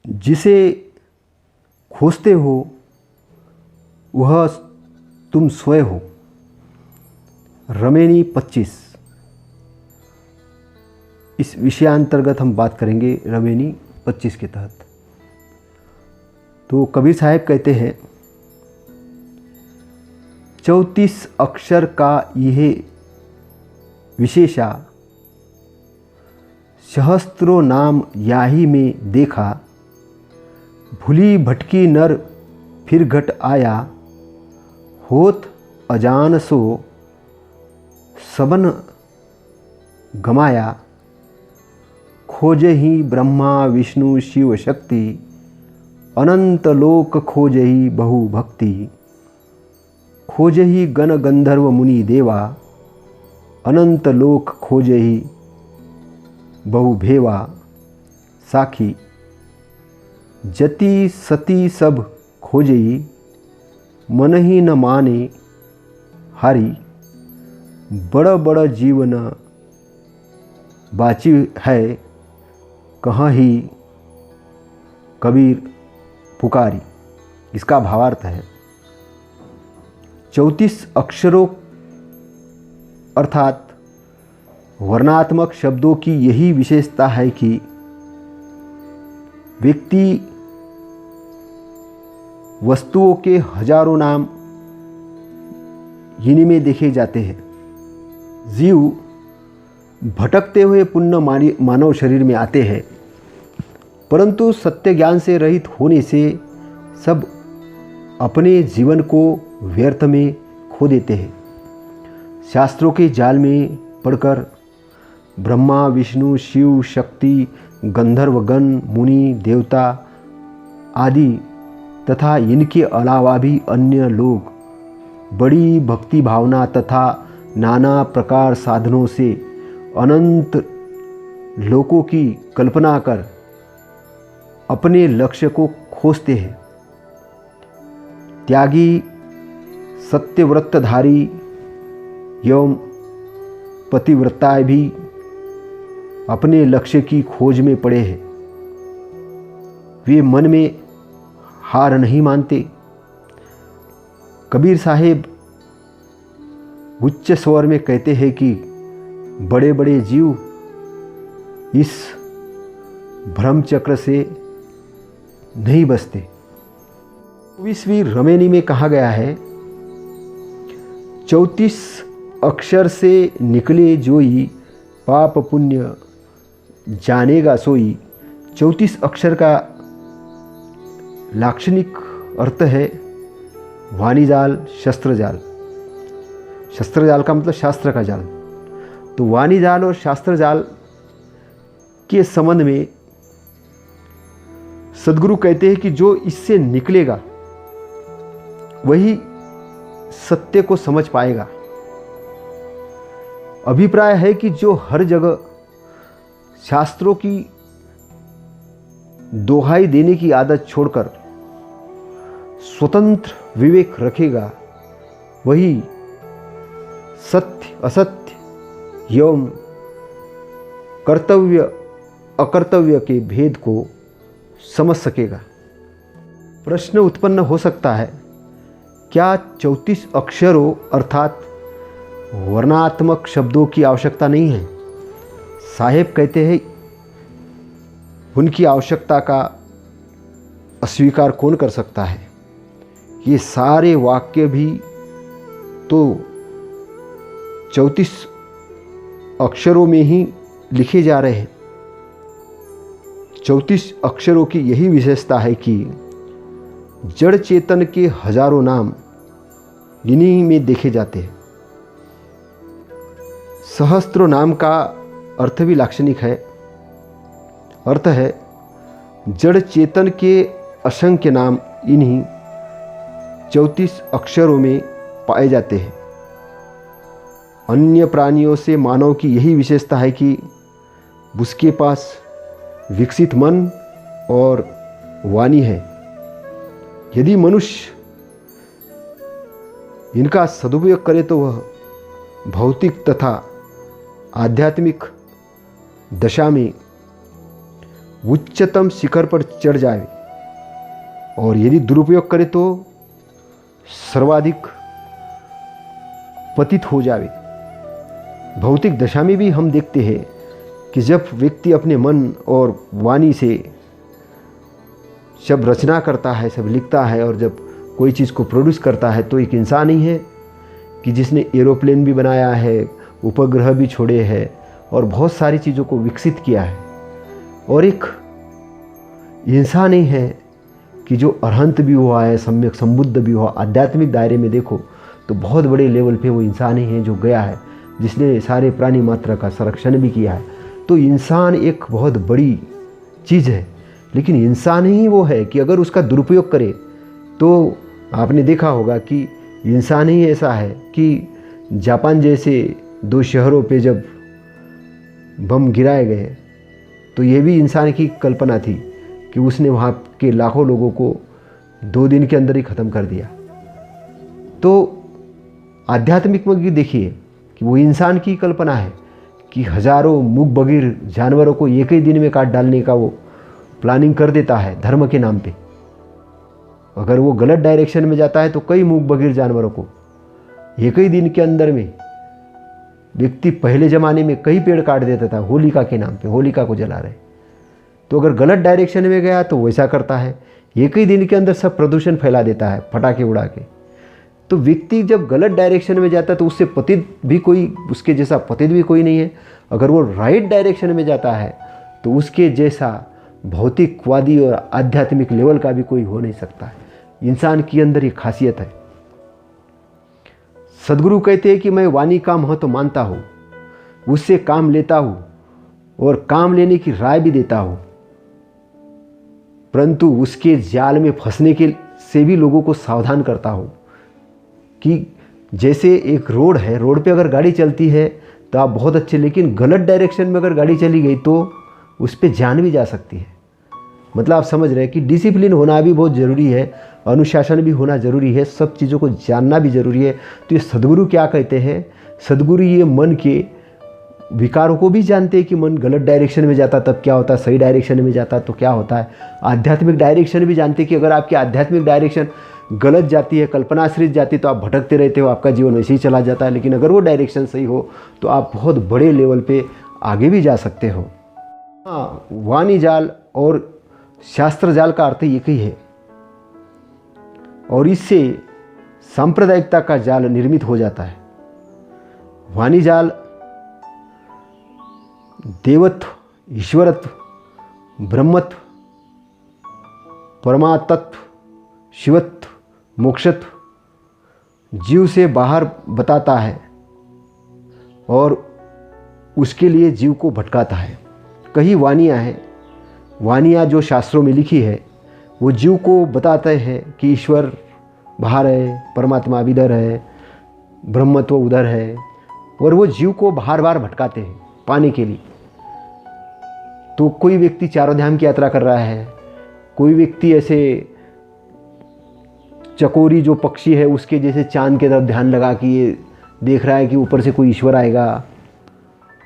जिसे खोजते हो वह तुम स्वयं हो। रमेनी 25, इस विषयांतर्गत हम बात करेंगे रमेनी 25 के तहत। तो कबीर साहब कहते हैं 34 अक्षर का यह विशेषा, सहस्त्रों नाम याही में देखा, भूली भटकी नर फिर घट आया, होत अजान सो सबन गमाया, खोजे ही ब्रह्मा विष्णु शिव शक्ति, अनंत लोक खोजे ही बहु भक्ति, खोजे ही गण गंधर्व मुनि देवा, अनंत लोक खोजे ही बहु भेवा, साखी जति सती सब खोजे ही, मन ही न माने हरि, बड़ बड़ जीवन बाची है, कहाँ ही कबीर पुकारी। इसका भावार्थ है 34 अक्षरों अर्थात वर्णात्मक शब्दों की यही विशेषता है कि व्यक्ति वस्तुओं के हजारों नाम इन्हीं में देखे जाते हैं। जीव भटकते हुए पुण्य मानव शरीर में आते हैं, परंतु सत्य ज्ञान से रहित होने से सब अपने जीवन को व्यर्थ में खो देते हैं। शास्त्रों के जाल में पढ़कर ब्रह्मा विष्णु शिव शक्ति गंधर्वगण मुनि देवता आदि तथा इनके अलावा भी अन्य लोग बड़ी भक्ति भावना तथा नाना प्रकार साधनों से अनंत लोकों की कल्पना कर अपने लक्ष्य को खोजते हैं। त्यागी सत्यव्रतधारी एवं पतिव्रताएं भी अपने लक्ष्य की खोज में पड़े हैं। वे मन में हार नहीं मानते। कबीर साहेब उच्च स्वर में कहते हैं कि बड़े बड़े जीव इस भ्रम चक्र से नहीं बचते। 24वीं रमेनी में कहा गया है 34 अक्षर से निकले जोई, पाप पुण्य जानेगा सोई। 34 अक्षर का लाक्षणिक अर्थ है वाणी जाल, शस्त्र जाल। शस्त्र जाल का मतलब शास्त्र का जाल। तो वाणी जाल और शास्त्र जाल के संबंध में सद्गुरु कहते हैं कि जो इससे निकलेगा वही सत्य को समझ पाएगा। अभिप्राय है कि जो हर जगह शास्त्रों की दोहाई देने की आदत छोड़कर स्वतंत्र विवेक रखेगा वही सत्य असत्य एवं कर्तव्य अकर्तव्य के भेद को समझ सकेगा। प्रश्न उत्पन्न हो सकता है, क्या 34 अक्षरों अर्थात वर्णात्मक शब्दों की आवश्यकता नहीं है? साहेब कहते हैं उनकी आवश्यकता का अस्वीकार कौन कर सकता है। ये सारे वाक्य भी तो 34 अक्षरों में ही लिखे जा रहे हैं। 34 अक्षरों की यही विशेषता है कि जड़ चेतन के हजारों नाम इन्हीं में देखे जाते हैं। सहस्त्रों नाम का अर्थ भी लाक्षणिक है। अर्थ है जड़ चेतन के असंख्य नाम इन्हीं 34 अक्षरों में पाए जाते हैं। अन्य प्राणियों से मानव की यही विशेषता है कि उसके पास विकसित मन और वाणी है। यदि मनुष्य इनका सदुपयोग करे तो वह भौतिक तथा आध्यात्मिक दशा में उच्चतम शिखर पर चढ़ जाए और यदि दुरुपयोग करे तो सर्वाधिक पतित हो जावे। भौतिक दशा में भी हम देखते हैं कि जब व्यक्ति अपने मन और वाणी से सब रचना करता है, सब लिखता है और जब कोई चीज़ को प्रोड्यूस करता है तो एक इंसान ही है कि जिसने एरोप्लेन भी बनाया है, उपग्रह भी छोड़े हैं और बहुत सारी चीज़ों को विकसित किया है। और एक इंसान ही है कि जो अरहंत भी हुआ है, सम्यक संबुद्ध भी हुआ। आध्यात्मिक दायरे में देखो तो बहुत बड़े लेवल पे वो इंसान ही है जो गया है, जिसने सारे प्राणी मात्रा का संरक्षण भी किया है। तो इंसान एक बहुत बड़ी चीज़ है, लेकिन इंसान ही वो है कि अगर उसका दुरुपयोग करे तो आपने देखा होगा कि इंसान ही ऐसा है कि जापान जैसे 2 शहरों पे जब बम गिराए गए तो ये भी इंसान की कल्पना थी कि उसने वहाँ के लाखों लोगों को 2 दिन के अंदर ही ख़त्म कर दिया। तो आध्यात्मिक में भी देखिए कि वो इंसान की कल्पना है कि हजारों मूक बधिर जानवरों को एक ही दिन में काट डालने का वो प्लानिंग कर देता है धर्म के नाम पे। अगर वो गलत डायरेक्शन में जाता है तो कई मूक बधिर जानवरों को एक ही दिन के अंदर में व्यक्ति पहले ज़माने में कई पेड़ काट देता था होलिका के नाम पे, होलिका को जला रहे। तो अगर गलत डायरेक्शन में गया तो वैसा करता है, एक ही दिन के अंदर सब प्रदूषण फैला देता है पटाखे उड़ा के। तो व्यक्ति जब गलत डायरेक्शन में जाता है तो उससे पतित भी कोई, उसके जैसा पतित भी कोई नहीं है। अगर वो राइट डायरेक्शन में जाता है तो उसके जैसा भौतिकवादी और आध्यात्मिक लेवल का भी कोई हो नहीं सकता है। इंसान के अंदर ये खासियत है। सदगुरु कहते हैं कि मैं वाणी का महत्व मानता हूँ, उससे काम लेता हूँ और काम लेने की राय भी देता हूँ, परंतु उसके जाल में फंसने के से भी लोगों को सावधान करता हूँ। कि जैसे एक रोड है, रोड पे अगर गाड़ी चलती है तो आप बहुत अच्छे, लेकिन गलत डायरेक्शन में अगर गाड़ी चली गई तो उस पर जान भी जा सकती है। मतलब आप समझ रहे हैं कि डिसिप्लिन होना भी बहुत ज़रूरी है, अनुशासन भी होना ज़रूरी है, सब चीज़ों को जानना भी ज़रूरी है। तो ये सदगुरु क्या कहते हैं, सदगुरु ये मन के विकारों को भी जानते हैं कि मन गलत डायरेक्शन में जाता तब क्या होता है, सही डायरेक्शन में जाता तो क्या होता है। आध्यात्मिक डायरेक्शन भी जानते हैं कि अगर आपकी आध्यात्मिक डायरेक्शन गलत जाती है, कल्पनाश्रित जाती है तो आप भटकते रहते हो, आपका जीवन वैसे ही चला जाता है। लेकिन अगर वो डायरेक्शन सही हो तो आप बहुत बड़े लेवल पे आगे भी जा सकते हो। हाँ, वाणी जाल और शास्त्र जाल का अर्थ एक ही है और इससे सांप्रदायिकता का जाल निर्मित हो जाता है। वाणी जाल देवत्व, ईश्वरत्व, ब्रह्मत्व, परमातत्व, शिवत्व, मोक्षत्व जीव से बाहर बताता है और उसके लिए जीव को भटकाता है। कई वाणियाँ हैं, वाणियाँ जो शास्त्रों में लिखी है वो जीव को बताते हैं कि ईश्वर बाहर है, परमात्मा इधर है, ब्रह्मत्व उधर है, और वो जीव को बार बार भटकाते हैं पाने के लिए। तो कोई व्यक्ति चारों धाम की यात्रा कर रहा है, कोई व्यक्ति ऐसे चकोरी जो पक्षी है उसके जैसे चांद की तरफ ध्यान लगा कि ये देख रहा है कि ऊपर से कोई ईश्वर आएगा।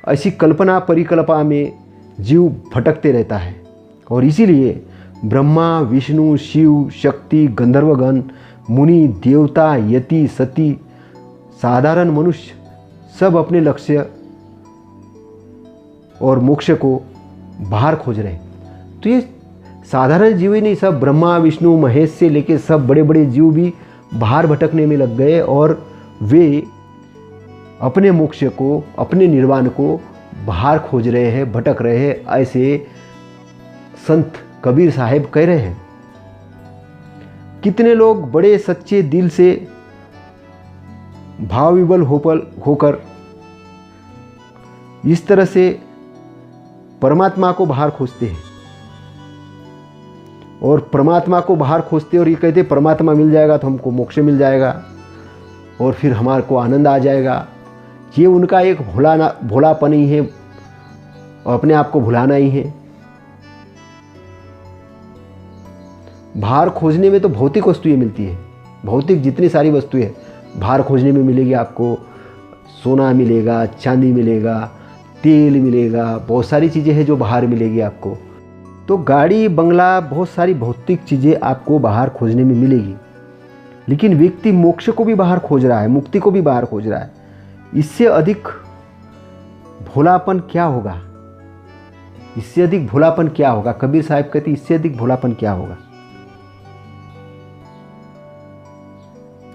ऐसी कल्पना परिकल्पना में जीव भटकते रहता है और इसीलिए ब्रह्मा, विष्णु, शिव, शक्ति, गंधर्वगण, मुनि, देवता, यति, सती, साधारण मनुष्य सब अपने लक्ष्य और मोक्ष को बाहर खोज रहे हैं। तो ये साधारण जीव ही नहीं, सब ब्रह्मा, विष्णु, महेश से लेके सब बड़े बड़े जीव भी बाहर भटकने में लग गए और वे अपने मोक्ष को, अपने निर्वाण को बाहर खोज रहे हैं, भटक रहे हैं। ऐसे संत कबीर साहब कह रहे हैं। कितने लोग बड़े सच्चे दिल से भाव विवल होकर इस तरह से परमात्मा को बाहर खोजते हैं और परमात्मा को बाहर खोजते और ये कहते परमात्मा मिल जाएगा तो हमको मोक्ष मिल जाएगा और फिर हमारे को आनंद आ जाएगा। ये उनका एक भोलापन ही है, अपने आप को भुलाना ही है। बाहर खोजने में तो भौतिक वस्तुएं मिलती है, भौतिक जितनी सारी वस्तुएं बाहर खोजने में मिलेगी आपको। सोना मिलेगा, चांदी मिलेगा, तेल मिलेगा, बहुत सारी चीज़ें हैं जो बाहर मिलेगी आपको। तो गाड़ी, बंगला, बहुत सारी भौतिक चीज़ें आपको बाहर खोजने में मिलेगी, लेकिन व्यक्ति मोक्ष को भी बाहर खोज रहा है, मुक्ति को भी बाहर खोज रहा है। इससे अधिक भोलापन क्या होगा? इससे अधिक भोलापन क्या होगा? कबीर साहब कहते इससे अधिक भोलापन क्या होगा?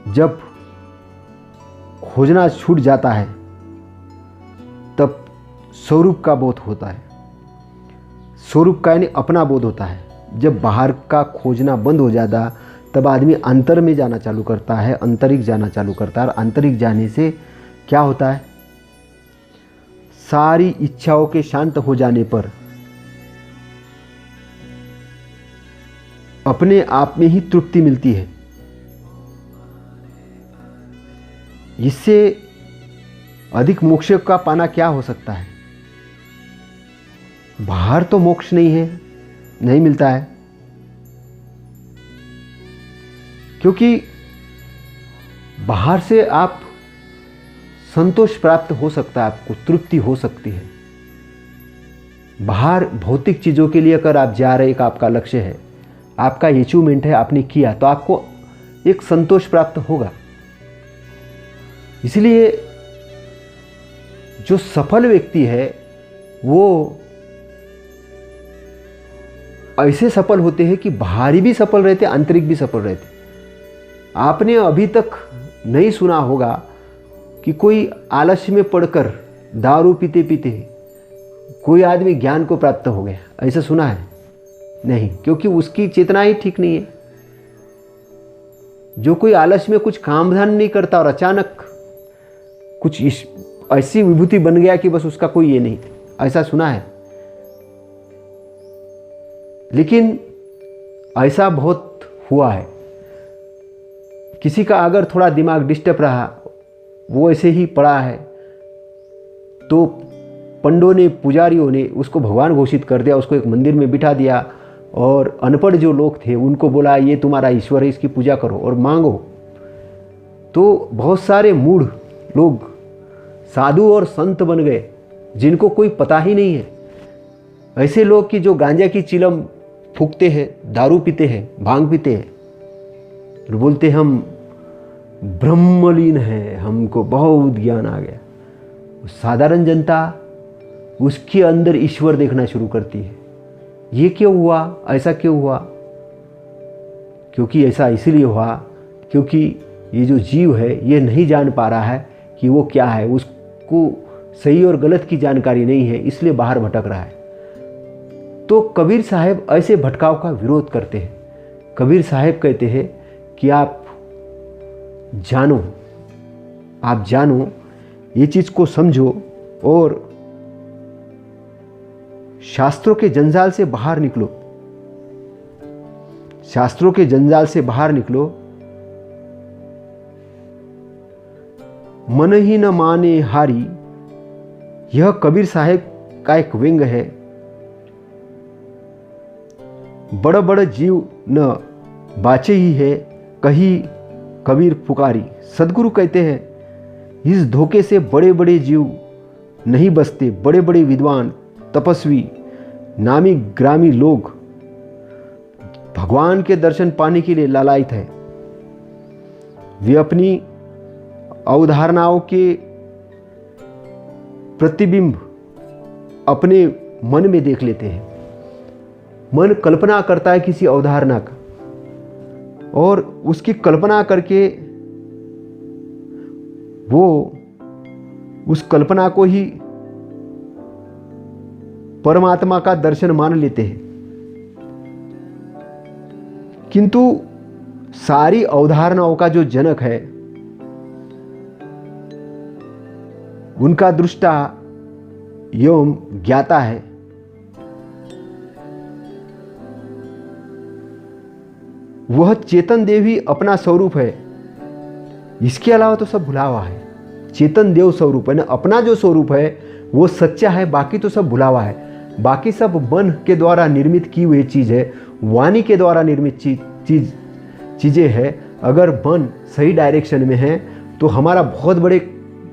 जब खोजना छूट जाता है तब स्वरूप का बोध होता है। स्वरूप का यानी अपना बोध होता है। जब बाहर का खोजना बंद हो जाता तब आदमी अंतर में जाना चालू करता है, आंतरिक जाना चालू करता है। और आंतरिक जाने से क्या होता है? सारी इच्छाओं के शांत हो जाने पर अपने आप में ही तृप्ति मिलती है। इससे अधिक मोक्ष का पाना क्या हो सकता है? बाहर तो मोक्ष नहीं है, नहीं मिलता है, क्योंकि बाहर से आप संतोष प्राप्त हो सकता है, आपको तृप्ति हो सकती है। बाहर भौतिक चीज़ों के लिए अगर आप जा रहे, एक आपका लक्ष्य है, आपका अचीवमेंट है, आपने किया, तो आपको एक संतोष प्राप्त होगा। इसलिए जो सफल व्यक्ति है वो ऐसे सफल होते हैं कि बाहरी भी सफल रहते, आंतरिक भी सफल रहते। आपने अभी तक नहीं सुना होगा कि कोई आलस्य में पड़कर दारू पीते पीते कोई आदमी ज्ञान को प्राप्त हो गया, ऐसा सुना है? नहीं, क्योंकि उसकी चेतना ही ठीक नहीं है। जो कोई आलस्य में कुछ काम धाम नहीं करता और अचानक कुछ ऐसी विभूति बन गया कि बस उसका कोई ये नहीं, ऐसा सुना है। लेकिन ऐसा बहुत हुआ है। किसी का अगर थोड़ा दिमाग डिस्टर्ब रहा, वो ऐसे ही पड़ा है, तो पंडों ने, पुजारियों ने उसको भगवान घोषित कर दिया, उसको एक मंदिर में बिठा दिया और अनपढ़ जो लोग थे उनको बोला ये तुम्हारा ईश्वर है, इसकी पूजा करो और मांगो। तो बहुत सारे मूढ़ लोग साधु और संत बन गए जिनको कोई पता ही नहीं है। ऐसे लोग कि जो गांजा की चिलम फूकते हैं, दारू पीते हैं, भांग पीते हैं और बोलते हम ब्रह्मलीन हैं, हमको बहुत ज्ञान आ गया। साधारण जनता उसके अंदर ईश्वर देखना शुरू करती है। ये क्यों हुआ? ऐसा क्यों हुआ? क्योंकि ऐसा इसलिए हुआ क्योंकि ये जो जीव है ये नहीं जान पा रहा है कि वो क्या है, उसको सही और गलत की जानकारी नहीं है, इसलिए बाहर भटक रहा है। तो कबीर साहब ऐसे भटकाव का विरोध करते हैं। कबीर साहब कहते हैं कि आप जानो, ये चीज़ को समझो और शास्त्रों के जंजाल से बाहर निकलो। शास्त्रों के जंजाल से बाहर निकलो। मन ही न माने हारी, यह कबीर साहब का एक व्यंग है। बड़ बड़ जीव न बाचे ही है, कही कबीर पुकारी। सदगुरु कहते हैं इस धोखे से बड़े बड़े जीव नहीं बचते। बड़े बड़े विद्वान, तपस्वी, नामी ग्रामी लोग भगवान के दर्शन पाने के लिए लालायित है। वे अपनी अवधारणाओं के प्रतिबिंब अपने मन में देख लेते हैं। मन कल्पना करता है किसी अवधारणा का और उसकी कल्पना करके वो उस कल्पना को ही परमात्मा का दर्शन मान लेते हैं। किंतु सारी अवधारणाओं का जो जनक है, उनका दृष्टा एवं ज्ञाता है। वह चेतन देव ही अपना स्वरूप है। इसके अलावा तो सब भुलावा है। चेतन देव स्वरूप है ना, अपना जो स्वरूप है वो सच्चा है, बाकी तो सब भुलावा है। बाकी सब मन के द्वारा निर्मित की हुई चीज़ है, वाणी के द्वारा निर्मित चीज़ें हैं। अगर मन सही डायरेक्शन में है तो हमारा बहुत बड़े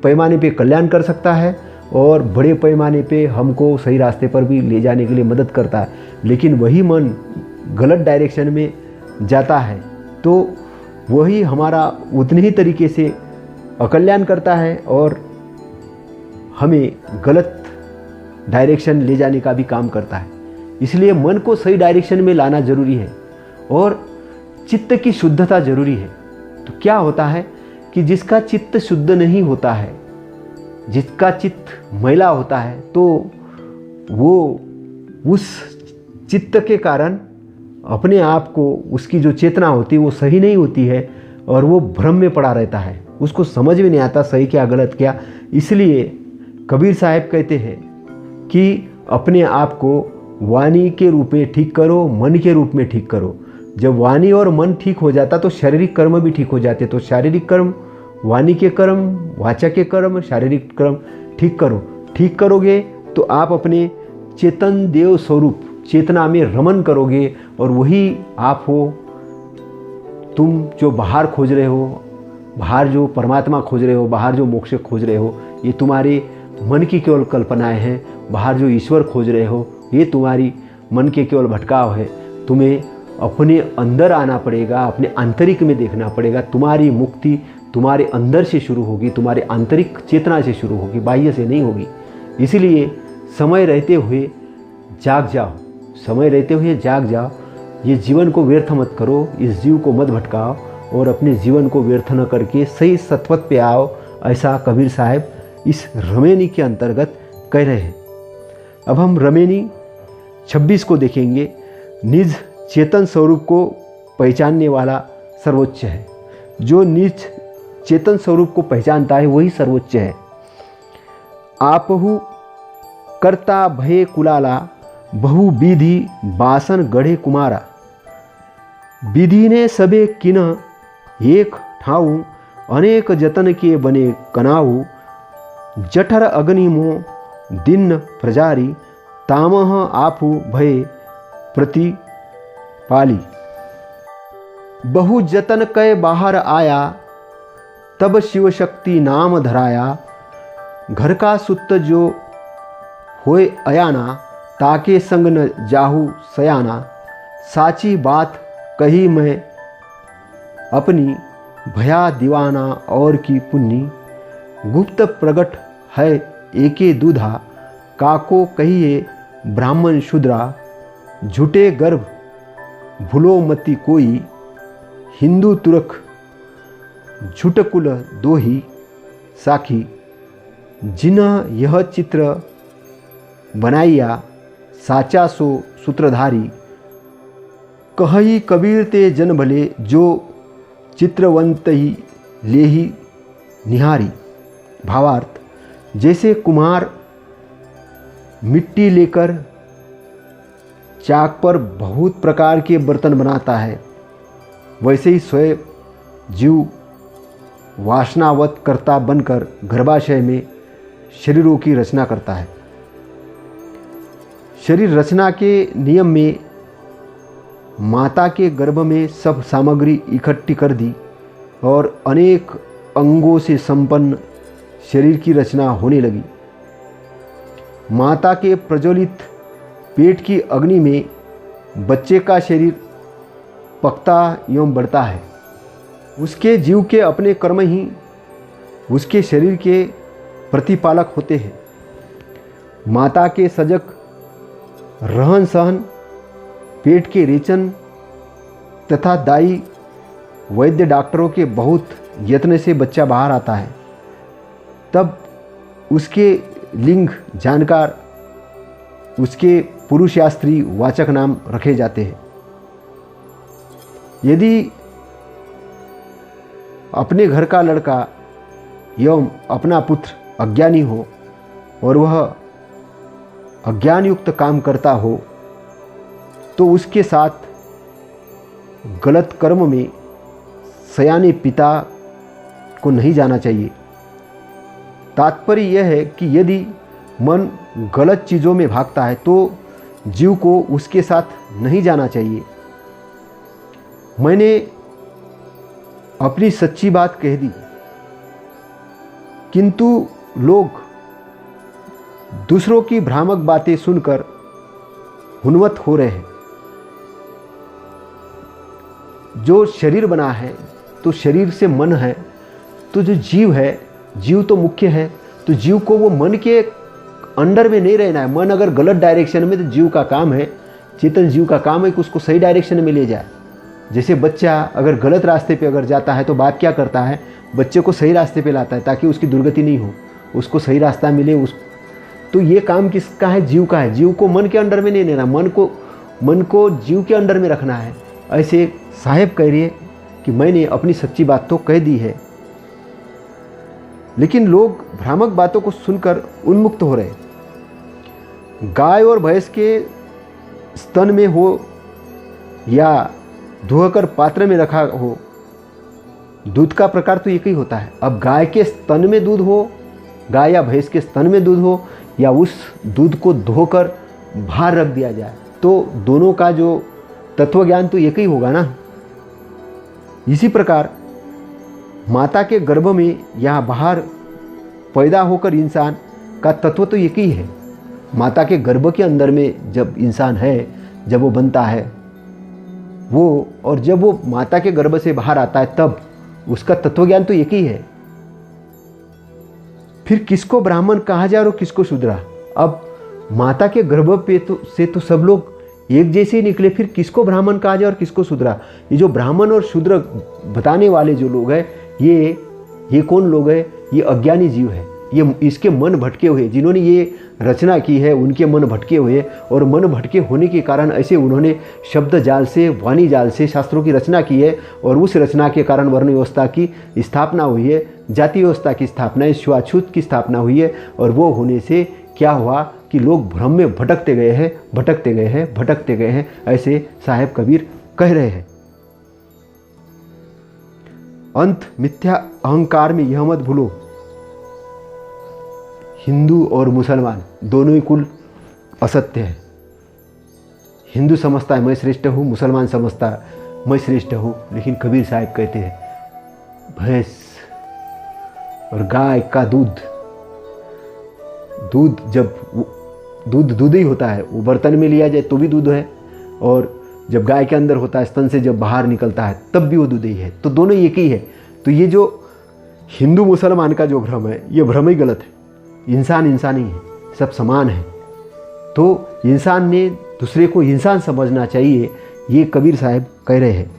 पैमाने पे कल्याण कर सकता है और बड़े पैमाने पे हमको सही रास्ते पर भी ले जाने के लिए मदद करता है। लेकिन वही मन गलत डायरेक्शन में जाता है तो वही हमारा उतने ही तरीके से अकल्याण करता है और हमें गलत डायरेक्शन ले जाने का भी काम करता है। इसलिए मन को सही डायरेक्शन में लाना जरूरी है और चित्त की शुद्धता जरूरी है। तो क्या होता है कि जिसका चित्त शुद्ध नहीं होता है, जिसका चित्त मैला होता है, तो वो उस चित्त के कारण अपने आप को, उसकी जो चेतना होती है वो सही नहीं होती है और वो भ्रम में पड़ा रहता है, उसको समझ में नहीं आता सही क्या गलत क्या। इसलिए कबीर साहब कहते हैं कि अपने आप को वाणी के रूप में ठीक करो, मन के रूप में ठीक करो। जब वाणी और मन ठीक हो जाता तो शारीरिक कर्म भी ठीक हो जाते। तो शारीरिक कर्म, वाणी के कर्म, वाचा के कर्म, शारीरिक कर्म ठीक करो। ठीक करोगे तो आप अपने चेतन देव स्वरूप चेतना में रमन करोगे और वही आप हो। तुम जो बाहर खोज रहे हो, बाहर जो परमात्मा खोज रहे हो, बाहर जो मोक्ष खोज रहे हो, ये तुम्हारे मन की केवल कल्पनाएं हैं। बाहर जो ईश्वर खोज रहे हो, ये तुम्हारी मन के केवल भटकाव है। तुम्हें अपने अंदर आना पड़ेगा, अपने आंतरिक में देखना पड़ेगा। तुम्हारी मुक्ति तुम्हारे अंदर से शुरू होगी, तुम्हारे आंतरिक चेतना से शुरू होगी, बाह्य से नहीं होगी। इसीलिए समय रहते हुए जाग जाओ, समय रहते हुए जाग जाओ। ये जीवन को व्यर्थ मत करो, इस जीव को मत भटकाओ और अपने जीवन को व्यर्थ न करके सही सत्वत पे आओ। ऐसा कबीर साहब इस रमेनी के अंतर्गत कह रहे हैं। अब हम रमेनी 26 को देखेंगे। निज चेतन स्वरूप को पहचानने वाला सर्वोच्च है। जो निज चेतन स्वरूप को पहचानता है वही सर्वोच्च है। आपहु कर्ता भये कुलाला, बहु विधि बासन गढ़े कुमारा। विधि ने सबे किन एक ठाऊ, अनेक जतन के बने कनाऊ। जठर अग्नि मो दिन प्रजारी, तामह आपु भये प्रतिपाली। बहु जतन कै बाहर आया, तब शिव शक्ति नाम धराया। घर का सुत जो होए अयाना, ताके संग न जाहू सयाना। साची बात कही मैं अपनी, भया दीवाना और की पुन्नी। गुप्त प्रगट है एके दूधा, काको कहिए ब्राह्मण शूद्रा। झूठे गर्भ भूलो मति कोई, हिंदू तुरख झूठ कुल दोही साखी। जिन्ह यह चित्र बनाइया, साचा सो सूत्रधारी। कही कबीर ते जन भले, जो चित्रवंत ही ले ही निहारी। भावार्थ, जैसे कुम्हार मिट्टी लेकर चाक पर बहुत प्रकार के बर्तन बनाता है, वैसे ही स्वयं जीव वासनावत कर्ता बनकर गर्भाशय में शरीरों की रचना करता है। शरीर रचना के नियम में माता के गर्भ में सब सामग्री इकट्ठी कर दी और अनेक अंगों से संपन्न शरीर की रचना होने लगी। माता के प्रज्वलित पेट की अग्नि में बच्चे का शरीर पकता एवं बढ़ता है। उसके जीव के अपने कर्म ही उसके शरीर के प्रतिपालक होते हैं। माता के सजग रहन सहन, पेट के रेचन तथा दाई वैद्य डॉक्टरों के बहुत यत्न से बच्चा बाहर आता है। तब उसके लिंग जानकार, उसके पुरुष या स्त्री वाचक नाम रखे जाते हैं। यदि अपने घर का लड़का एवं अपना पुत्र अज्ञानी हो और वह अज्ञान युक्त काम करता हो, तो उसके साथ गलत कर्म में सयाने पिता को नहीं जाना चाहिए। तात्पर्य यह है कि यदि मन गलत चीज़ों में भागता है तो जीव को उसके साथ नहीं जाना चाहिए। मैंने अपनी सच्ची बात कह दी, किंतु लोग दूसरों की भ्रामक बातें सुनकर उन्मत्त हो रहे हैं। जो शरीर बना है तो शरीर से मन है, तो जो जीव है, जीव तो मुख्य है, तो जीव को वो मन के अंडर में नहीं रहना है। मन अगर गलत डायरेक्शन में, तो जीव का काम है, चेतन जीव का काम है कि उसको सही डायरेक्शन में ले जाए। जैसे बच्चा अगर गलत रास्ते पे अगर जाता है तो बाप क्या करता है, बच्चे को सही रास्ते पे लाता है ताकि उसकी दुर्गति नहीं हो, उसको सही रास्ता मिले। तो ये काम किसका है? जीव का है। जीव को मन के अंडर में नहीं लेना, मन को जीव के अंडर में रखना है। ऐसे साहेब कह रही है कि मैंने अपनी सच्ची बात तो कह दी है, लेकिन लोग भ्रामक बातों को सुनकर उन्मुक्त हो रहे। गाय और भैंस के स्तन में हो या धोकर पात्र में रखा हो, दूध का प्रकार तो एक ही होता है। अब गाय के स्तन में दूध हो, गाय या भैंस के स्तन में दूध हो, या उस दूध को धोकर बाहर रख दिया जाए, तो दोनों का जो तत्व ज्ञान तो एक ही होगा ना। इसी प्रकार माता के गर्भ में या बाहर पैदा होकर इंसान का तत्व तो एक ही है। माता के गर्भ के अंदर में जब इंसान है, जब वो बनता है वो, और जब वो माता के गर्भ से बाहर आता है तब उसका तत्व ज्ञान तो एक ही है। फिर किसको ब्राह्मण कहा जाए और किसको शूद्रा? अब माता के गर्भ पे से तो सब लोग एक जैसे ही निकले, फिर किसको ब्राह्मण कहा जाए और किसको शूद्रा? ये जो ब्राह्मण और शूद्र बताने वाले जो लोग हैं, ये कौन लोग हैं? ये अज्ञानी जीव है। ये इसके मन भटके हुए, जिन्होंने ये रचना की है उनके मन भटके हुए, और मन भटके होने के कारण ऐसे उन्होंने शब्द जाल से, वाणी जाल से शास्त्रों की रचना की है, और उस रचना के कारण वर्ण व्यवस्था की स्थापना हुई है, जाति व्यवस्था की स्थापना है, छुआछूत की स्थापना हुई है। और वो होने से क्या हुआ कि लोग भ्रम में भटकते गए हैं, ऐसे साहेब कबीर कह रहे हैं। अंत मिथ्या अहंकार में यह मत भूलो, हिंदू और मुसलमान दोनों ही कुल असत्य है। हिंदू समझता है मैं श्रेष्ठ हूँ, मुसलमान समझता है मैं श्रेष्ठ हूँ, लेकिन कबीर साहब कहते हैं भैंस और गाय का दूध जब दूध ही होता है, वो बर्तन में लिया जाए तो भी दूध है, और जब गाय के अंदर होता है, स्तन से जब बाहर निकलता है तब भी वो दूध ही है, तो दोनों एक ही है। तो ये जो हिंदू मुसलमान का जो भ्रम है, ये भ्रम ही गलत है। इंसान ही है, सब समान है। तो इंसान ने दूसरे को इंसान समझना चाहिए, ये कबीर साहब कह रहे हैं।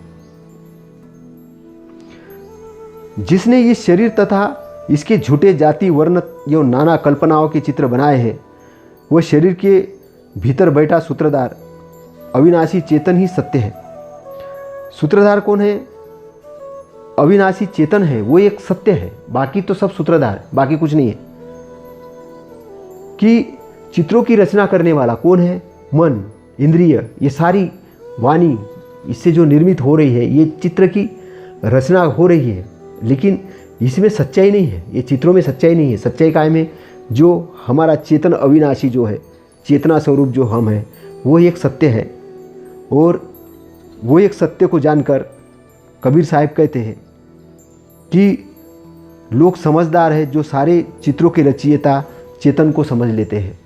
जिसने इस शरीर तथा इसके झूठे जाति वर्ण एवं नाना कल्पनाओं के चित्र बनाए हैं, वह शरीर के भीतर बैठा सूत्रधार अविनाशी चेतन ही सत्य है। सूत्रधार कौन है? अविनाशी चेतन है, वो एक सत्य है, बाकी तो सब सूत्रधार, बाकी कुछ नहीं है। कि चित्रों की रचना करने वाला कौन है? मन, इंद्रिय, ये सारी वाणी इससे जो निर्मित हो रही है, ये चित्र की रचना हो रही है, लेकिन इसमें सच्चाई नहीं है, ये चित्रों में सच्चाई नहीं है। सच्चाई कायम है जो हमारा चेतन अविनाशी जो है, चेतना स्वरूप जो हम हैं, वो एक सत्य है। और वो एक सत्य को जानकर कबीर साहब कहते हैं कि लोग समझदार है जो सारे चित्रों के रचयिता चेतन को समझ लेते हैं।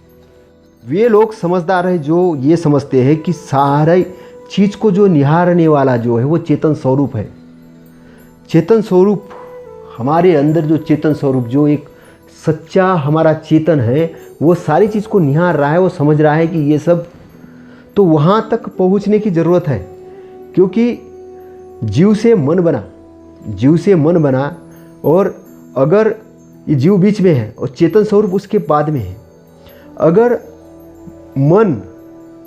वे लोग समझदार है जो ये समझते हैं कि सारे चीज़ को जो निहारने वाला जो है वो चेतन स्वरूप है। चेतन स्वरूप हमारे अंदर जो चेतन स्वरूप जो एक सच्चा हमारा चेतन है, वो सारी चीज़ को निहार रहा है, वो समझ रहा है कि ये सब, तो वहाँ तक पहुँचने की ज़रूरत है। क्योंकि जीव से मन बना, और अगर ये जीव बीच में है और चेतन स्वरूप उसके बाद में है, अगर मन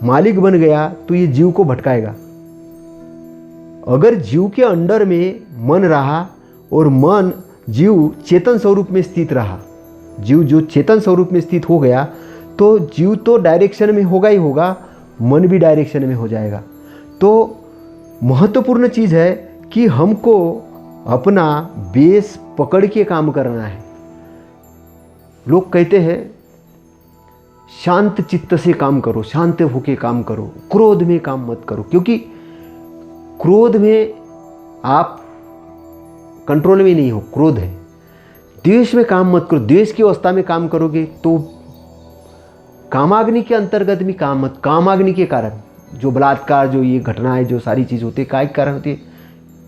मालिक बन गया तो ये जीव को भटकाएगा। अगर जीव के अंडर में मन रहा और मन जीव चेतन स्वरूप में स्थित रहा, जीव जो चेतन स्वरूप में स्थित हो गया, तो जीव तो डायरेक्शन में होगा ही होगा, मन भी डायरेक्शन में हो जाएगा। तो महत्वपूर्ण चीज़ है कि हमको अपना बेस पकड़ के काम करना है। लोग कहते हैं शांत चित्त से काम करो, शांत होके काम करो, क्रोध में काम मत करो, क्योंकि क्रोध में आप कंट्रोल में नहीं हो, क्रोध है। द्वेष में काम मत करो, द्वेष की अवस्था में काम करोगे तो कामाग्नि के अंतर्गत भी कामाग्नि के कारण जो बलात्कार, जो ये घटनाएं, जो सारी चीज़ होती है, काय के कारण होती है?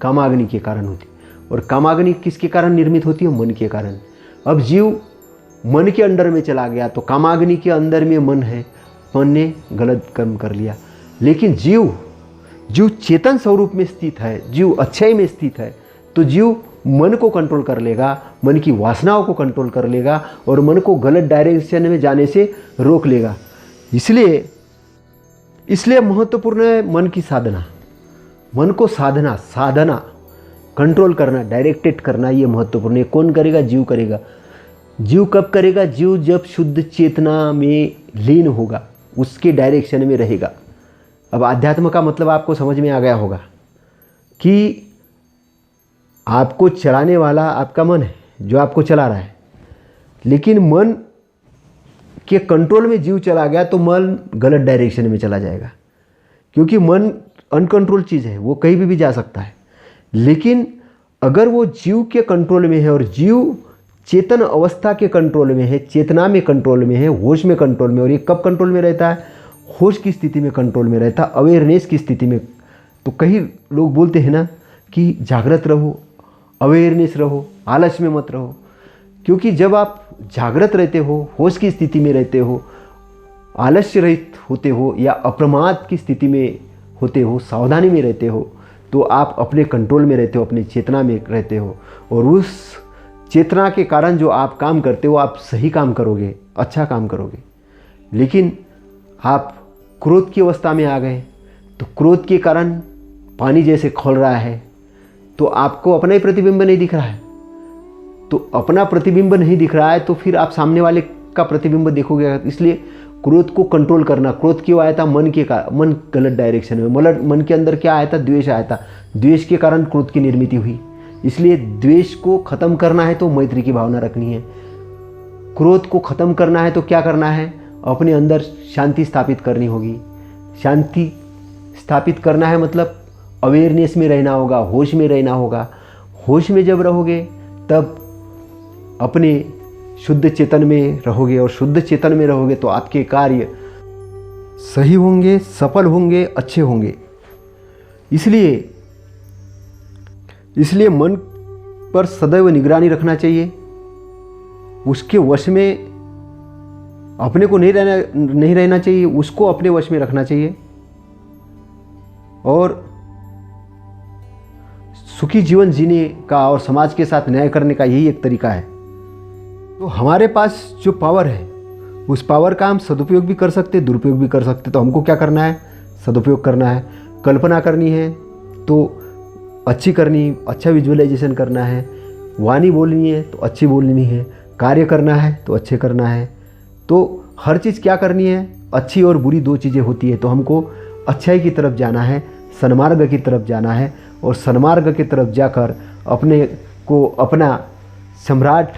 कामाग्नि के कारण होती है। और कामाग्नि किसके कारण निर्मित होती है? मन के कारण। अब जीव मन के अंडर में चला गया तो कामाग्नि के अंदर में मन है, मन ने गलत कर्म कर लिया। लेकिन जीव चेतन स्वरूप में स्थित है, जीव अच्छाई में स्थित है, तो जीव मन को कंट्रोल कर लेगा, मन की वासनाओं को कंट्रोल कर लेगा और मन को गलत डायरेक्शन में जाने से रोक लेगा। इसलिए महत्वपूर्ण है मन की साधना। मन को साधना कंट्रोल करना, डायरेक्टेड करना, ये महत्वपूर्ण है। कौन करेगा? जीव करेगा। जीव कब करेगा? जीव जब शुद्ध चेतना में लीन होगा, उसके डायरेक्शन में रहेगा। अब आध्यात्म का मतलब आपको समझ में आ गया होगा कि आपको चलाने वाला आपका मन है, जो आपको चला रहा है। लेकिन मन के कंट्रोल में जीव चला गया तो मन गलत डायरेक्शन में चला जाएगा, क्योंकि मन अनकंट्रोल चीज़ है, वो कहीं भी जा सकता है। लेकिन अगर वो जीव के कंट्रोल में है और जीव चेतन अवस्था के कंट्रोल में है, चेतना में कंट्रोल में है, होश में कंट्रोल में, और ये कब कंट्रोल में रहता है? होश की स्थिति में कंट्रोल में रहता है, अवेयरनेस की स्थिति में। तो कई लोग बोलते हैं ना कि जागृत रहो, अवेयरनेस रहो, आलस में मत रहो। क्योंकि जब आप जागृत रहते हो, होश की स्थिति में रहते हो, आलस्य रहित होते हो या अप्रमाद की स्थिति में होते हो, सावधानी में रहते हो, तो आप अपने कंट्रोल में रहते हो, अपनी चेतना में रहते हो। और उस चेतना के कारण जो आप काम करते हो, आप सही काम करोगे, अच्छा काम करोगे। लेकिन आप क्रोध की अवस्था में आ गए तो क्रोध के कारण पानी जैसे खोल रहा है, तो आपको अपना ही प्रतिबिंब नहीं दिख रहा है। तो अपना प्रतिबिंब नहीं दिख रहा है तो फिर आप सामने वाले का प्रतिबिंब देखोगे। इसलिए क्रोध को कंट्रोल करना। क्रोध क्यों आया था? मन गलत डायरेक्शन में, मन के अंदर क्या आया था? द्वेष आया था। द्वेष के कारण क्रोध की निर्मित हुई। इसलिए द्वेष को खत्म करना है तो मैत्री की भावना रखनी है। क्रोध को खत्म करना है तो क्या करना है? अपने अंदर शांति स्थापित करनी होगी। शांति स्थापित करना है मतलब अवेयरनेस में रहना होगा, होश में रहना होगा। होश में जब रहोगे तब अपने शुद्ध चेतन में रहोगे, और शुद्ध चेतन में रहोगे तो आपके कार्य सही होंगे, सफल होंगे, अच्छे होंगे। इसलिए मन पर सदैव निगरानी रखना चाहिए। उसके वश में अपने को नहीं रहना चाहिए, उसको अपने वश में रखना चाहिए। और सुखी जीवन जीने का और समाज के साथ न्याय करने का यही एक तरीका है। तो हमारे पास जो पावर है, उस पावर का हम सदुपयोग भी कर सकते, दुरुपयोग भी कर सकते। तो हमको क्या करना है? सदुपयोग करना है। कल्पना करनी है तो अच्छी करनी, अच्छा विजुअलाइजेशन करना है। वाणी बोलनी है तो अच्छी बोलनी है। कार्य करना है तो अच्छे करना है। तो हर चीज़ क्या करनी है? अच्छी और बुरी दो चीज़ें होती है। तो हमको अच्छाई की तरफ जाना है, सन्मार्ग की तरफ जाना है, और सन्मार्ग की तरफ जाकर अपने को अपना सम्राट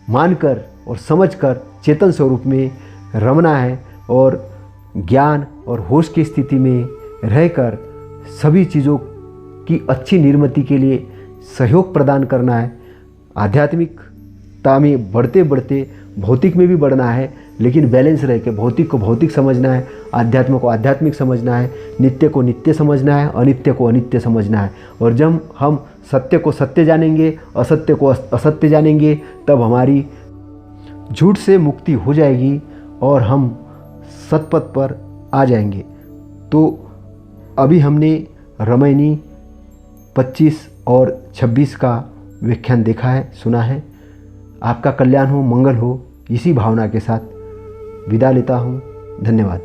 मानकर और समझकर चेतन स्वरूप में रमना है, और ज्ञान और होश की स्थिति में रहकर सभी चीज़ों की अच्छी निर्मिति के लिए सहयोग प्रदान करना है। आध्यात्मिकता में बढ़ते बढ़ते भौतिक में भी बढ़ना है, लेकिन बैलेंस रह के भौतिक को भौतिक समझना है, आध्यात्म को आध्यात्मिक समझना है, नित्य को नित्य समझना है, अनित्य को अनित्य समझना है। और जब हम सत्य को सत्य जानेंगे, असत्य को असत्य जानेंगे, तब हमारी झूठ से मुक्ति हो जाएगी और हम सतपथ पर आ जाएंगे। तो अभी हमने रामायणी 25 और 26 का व्याख्यान देखा है, सुना है। आपका कल्याण हो, मंगल हो, इसी भावना के साथ विदा लेता हूँ। धन्यवाद।